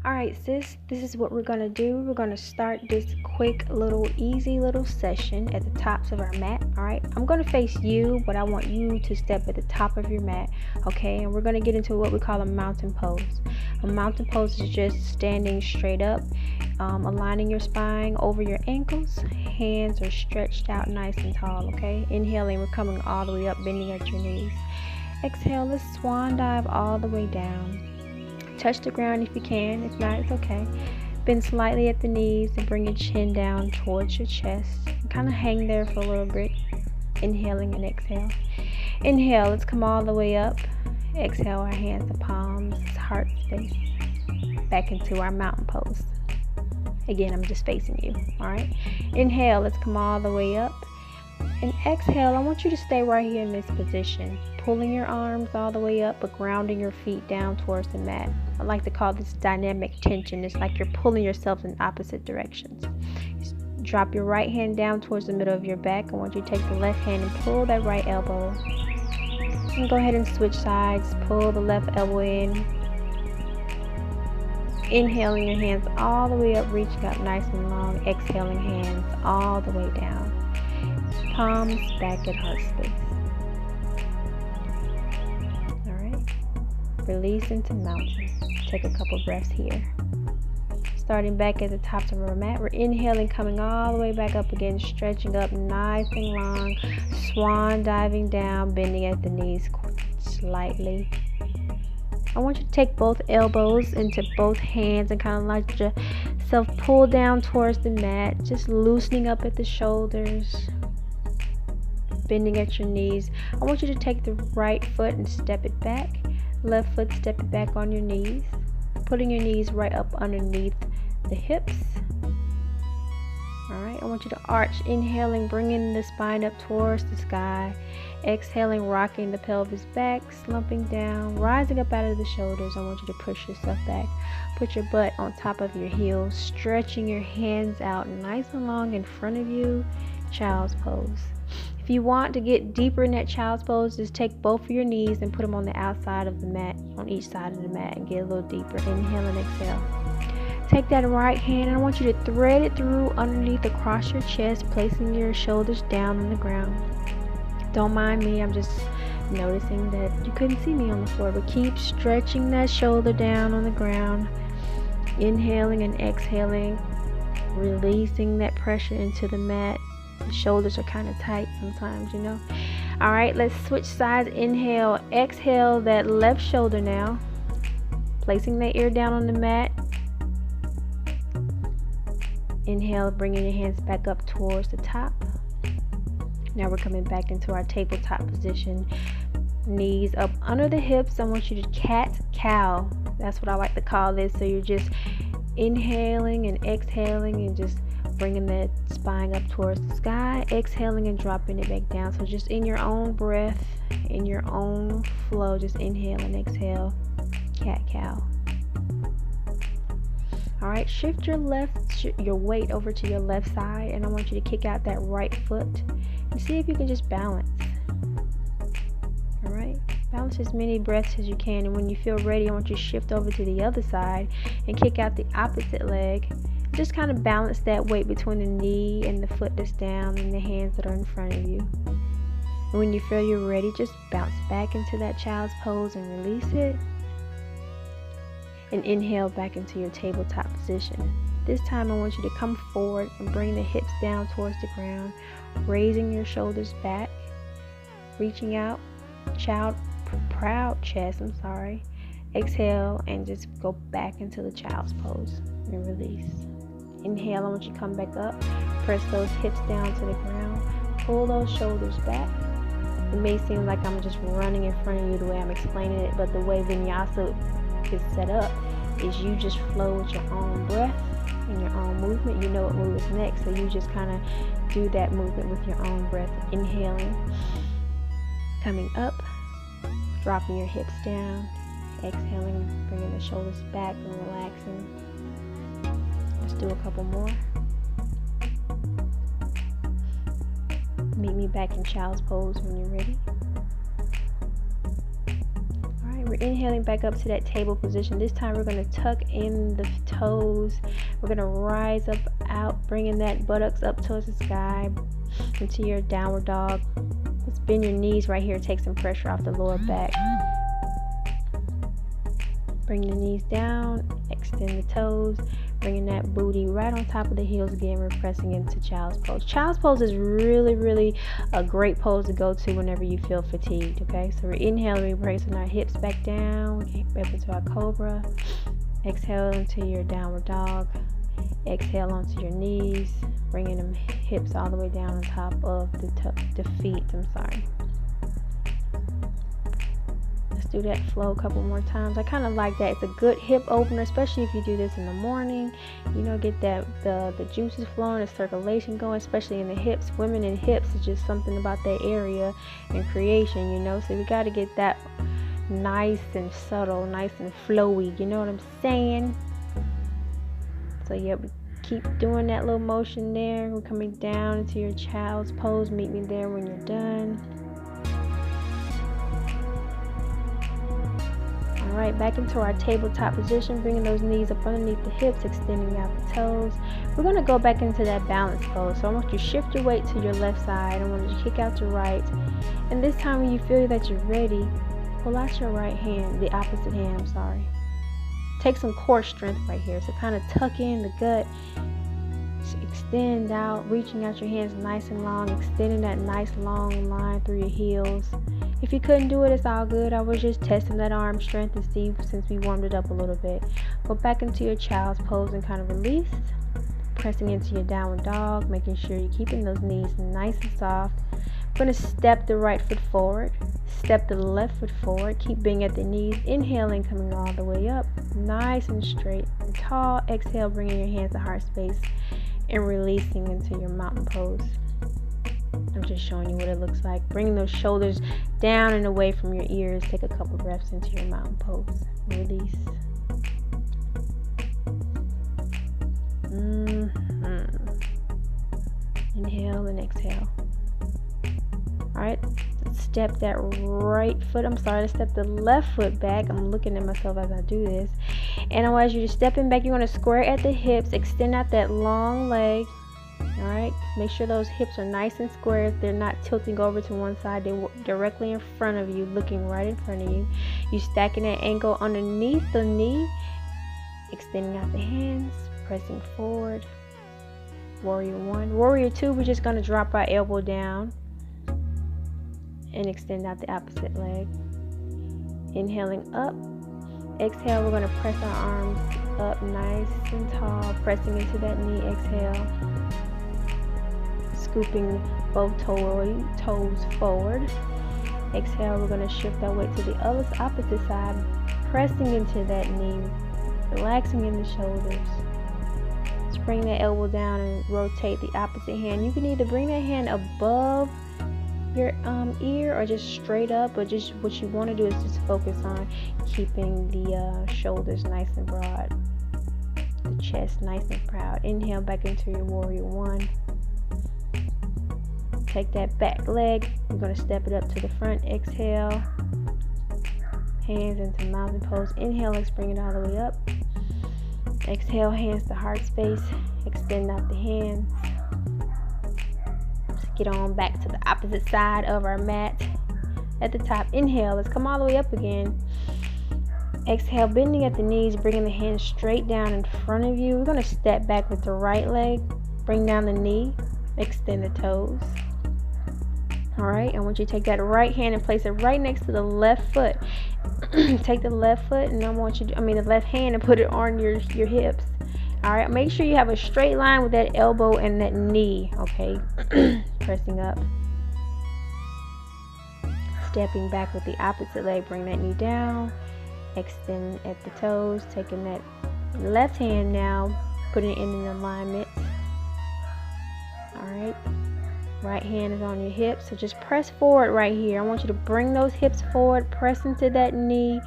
Alright, sis, this is what we're going to do. We're going to start this quick little easy little session at the tops of our mat. Alright, I'm going to face you, but I want you to step at the top of your mat. Okay, and we're going to get into what we call a mountain pose. A mountain pose is just standing straight up, aligning your spine over your ankles. Hands are stretched out nice and tall. Okay, inhaling, we're coming all the way up, bending at your knees. Exhale, let's swan dive all the way down. Touch the ground if you can. If not, it's okay. Bend slightly at the knees and bring your chin down towards your chest. And kind of hang there for a little bit. Inhaling and exhale. Inhale, let's come all the way up. Exhale, our hands to palms, heart space. Back into our mountain pose. Again, I'm just facing you. Alright. Inhale, let's come all the way up. And exhale, I want you to stay right here in this position. Pulling your arms all the way up, but grounding your feet down towards the mat. I like to call this dynamic tension. It's like you're pulling yourself in opposite directions. Just drop your right hand down towards the middle of your back. I want you to take the left hand and pull that right elbow. And go ahead and switch sides. Pull the left elbow in. Inhaling your hands all the way up, reaching up nice and long. Exhaling hands all the way down. Palms back at heart space. Release into mountain. Take a couple breaths here. Starting back at the tops of our mat, we're inhaling, coming all the way back up again, stretching up nice and long, swan diving down, bending at the knees slightly. I want you to take both elbows into both hands and kind of let yourself pull down towards the mat, just loosening up at the shoulders, bending at your knees. I want you to take the right foot and step it back. Left foot, step it back on your knees, putting your knees right up underneath the hips. Alright, I want you to arch, inhaling, bringing the spine up towards the sky. Exhaling, rocking the pelvis back, slumping down, rising up out of the shoulders. I want you to push yourself back. Put your butt on top of your heels, stretching your hands out nice and long in front of you. Child's pose. If you want to get deeper in that child's pose, just take both of your knees and put them on the outside of the mat, on each side of the mat, and get a little deeper. Inhale and exhale. Take that right hand and I want you to thread it through underneath across your chest, placing your shoulders down on the ground. Don't mind me, I'm just noticing that you couldn't see me on the floor, but keep stretching that shoulder down on the ground. Inhaling and exhaling, releasing that pressure into the mat. The shoulders are kind of tight sometimes, you know. Alright, let's switch sides. Inhale, exhale that left shoulder now. Placing that ear down on the mat. Inhale, bringing your hands back up towards the top. Now we're coming back into our tabletop position. Knees up under the hips. I want you to cat-cow. That's what I like to call this. So you're just inhaling and exhaling and just bringing that spine up towards the sky, exhaling and dropping it back down. So just in your own breath, in your own flow, just inhale and exhale, cat-cow. All right, shift your weight over to your left side, and I want you to kick out that right foot and see if you can just balance. All right, balance as many breaths as you can, and when you feel ready, I want you to shift over to the other side and kick out the opposite leg. Just kind of balance that weight between the knee and the foot that's down and the hands that are in front of you. And when you feel you're ready, just bounce back into that child's pose and release it. And inhale back into your tabletop position. This time I want you to come forward and bring the hips down towards the ground, raising your shoulders back, reaching out, proud chest, Exhale and just go back into the child's pose and release. Inhale, I want you to come back up, press those hips down to the ground, pull those shoulders back. It may seem like I'm just running in front of you the way I'm explaining it, but the way vinyasa is set up is you just flow with your own breath and your own movement. You know what move is next, so you just kind of do that movement with your own breath. Inhaling, coming up, dropping your hips down, exhaling, bringing the shoulders back and relaxing. Let's do a couple more. Meet me back in child's pose when you're ready. Alright, we're inhaling back up to that table position. This time we're going to tuck in the toes. We're going to rise up out, bringing that buttocks up towards the sky into your downward dog. Let's bend your knees right here. Take some pressure off the lower back. Bring the knees down, extend the toes, bringing that booty right on top of the heels again. We're pressing into child's pose. Child's pose is really a great pose to go to whenever you feel fatigued, okay? So we're inhaling, we're pressing our hips back down. We get up into our cobra. Exhale into your downward dog. Exhale onto your knees, bringing them hips all the way down on top of the feet. Let's do that flow a couple more times. I kind of like that. It's a good hip opener, especially if you do this in the morning. You know, get that the juices flowing, the circulation going, especially in the hips. Women in hips is just something about that area and creation, you know. So we got to get that nice and subtle, nice and flowy. You know what I'm saying? So yep, keep doing that little motion there. We're coming down into your child's pose. Meet me there when you're done. Alright, back into our tabletop position, bringing those knees up underneath the hips, extending out the toes. We're going to go back into that balance pose. So I want you to shift your weight to your left side. I want you to kick out your right. And this time when you feel that you're ready, pull out your right hand, the opposite hand, Take some core strength right here. So kind of tuck in the gut, extend out, reaching out your hands nice and long, extending that nice long line through your heels. If you couldn't do it, it's all good. I was just testing that arm strength to see, since we warmed it up a little bit. Go back into your child's pose and kind of release. Pressing into your downward dog, making sure you're keeping those knees nice and soft. We're going to step the right foot forward, step the left foot forward, keep being at the knees, inhaling, coming all the way up, nice and straight and tall. Exhale, bringing your hands to heart space and releasing into your mountain pose. I'm just showing you what it looks like. Bringing those shoulders down and away from your ears. Take a couple breaths into your mountain pose. Release. Inhale and exhale. Alright, step that right foot. Let's step the left foot back. I'm looking at myself as I do this. And I want you to step in back. You're going to square at the hips. Extend out that long leg. Alright, make sure those hips are nice and square. They're not tilting over to one side. They're directly in front of you, looking right in front of you. You're stacking that ankle underneath the knee. Extending out the hands. Pressing forward. Warrior 1. Warrior 2, we're just going to drop our elbow down and extend out the opposite leg. Inhaling up. Exhale, we're going to press our arms up nice and tall, pressing into that knee. Exhale. Scooping both toes forward. Exhale, we're going to shift our weight to the opposite side, pressing into that knee, relaxing in the shoulders. Just bring that elbow down and rotate the opposite hand. You can either bring that hand above your ear or just straight up, but just what you want to do is just focus on keeping the shoulders nice and broad, the chest nice and proud. Inhale back into your warrior 1. Take that back leg. You're going to step it up to the front. Exhale. Hands into mountain pose. Inhale, let's bring it all the way up. Exhale, hands to heart space. Extend out the hands. Let's get on back to the opposite side of our mat. At the top, inhale. Let's come all the way up again. Exhale, bending at the knees, bringing the hands straight down in front of you. We're going to step back with the right leg. Bring down the knee. Extend the toes. Alright, I want you to take that right hand and place it right next to the left foot. Take the left foot and the left hand and put it on your hips. Alright, make sure you have a straight line with that elbow and that knee. Okay, pressing up. Stepping back with the opposite leg, bring that knee down. Extend at the toes, taking that left hand now, putting it in an alignment. Alright. Right hand is on your hips, so just press forward right here. I want you to bring those hips forward, press into that knee.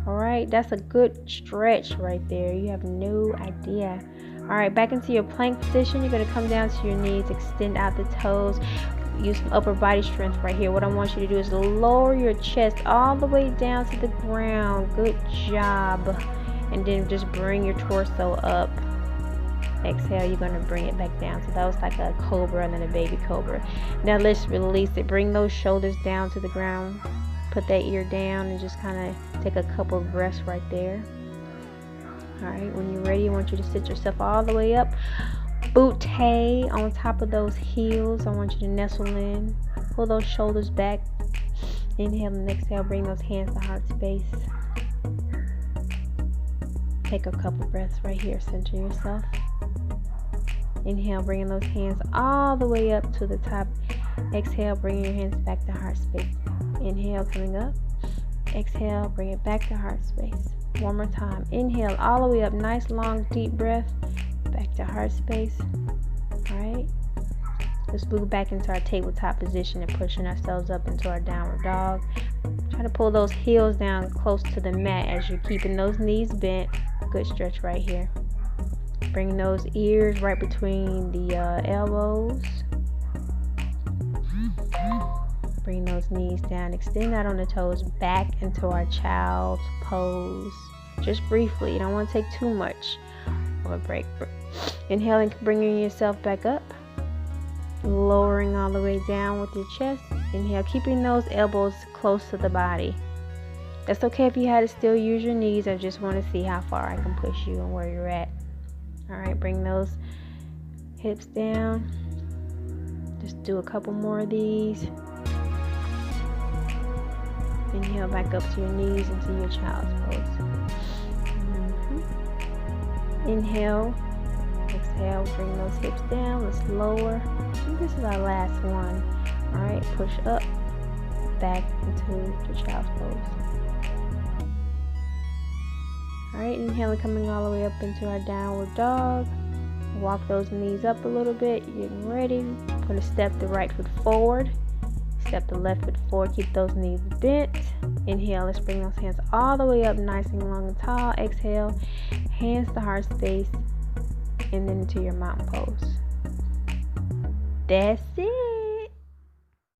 Alright, that's a good stretch right there. You have no idea. Alright, back into your plank position. You're going to come down to your knees, extend out the toes. use some upper body strength right here. What I want you to do is lower your chest all the way down to the ground. Good job. And then just bring your torso up. Exhale, you're going to bring it back down. So that was like a cobra and then a baby cobra. Now let's release it. Bring those shoulders down to the ground. Put that ear down and just kind of take a couple of breaths right there. Alright, when you're ready, I want you to sit yourself all the way up. Butte on top of those heels. I want you to nestle in. Pull those shoulders back. Inhale and exhale. Bring those hands to heart space. Take a couple breaths right here. Center yourself. Inhale, bringing those hands all the way up to the top. Exhale, bringing your hands back to heart space. Inhale, coming up. Exhale, bring it back to heart space. One more time. Inhale all the way up. Nice, long, deep breath. Back to heart space. Alright. Let's move back into our tabletop position and pushing ourselves up into our downward dog. Try to pull those heels down close to the mat as you're keeping those knees bent. Good stretch right here. Bring those ears right between the elbows. Bring those knees down. Extend out on the toes back into our child's pose. Just briefly. You don't want to take too much of a break. Inhaling, bringing yourself back up. Lowering all the way down with your chest. Inhale, keeping those elbows close to the body. That's okay if you had to still use your knees. I just want to see how far I can push you and where you're at. Alright, bring those hips down. Just do a couple more of these. Inhale back up to your knees into your child's pose. Inhale. Exhale. Bring those hips down. Let's lower. And this is our last one. Alright, push up. Back into the child's pose. Alright, inhaling, coming all the way up into our downward dog. Walk those knees up a little bit. Getting ready. Put a step the right foot forward. Step the left foot forward. Keep those knees bent. Inhale. Let's bring those hands all the way up, nice and long and tall. Exhale. Hands to heart space. And then into your mountain pose. That's it.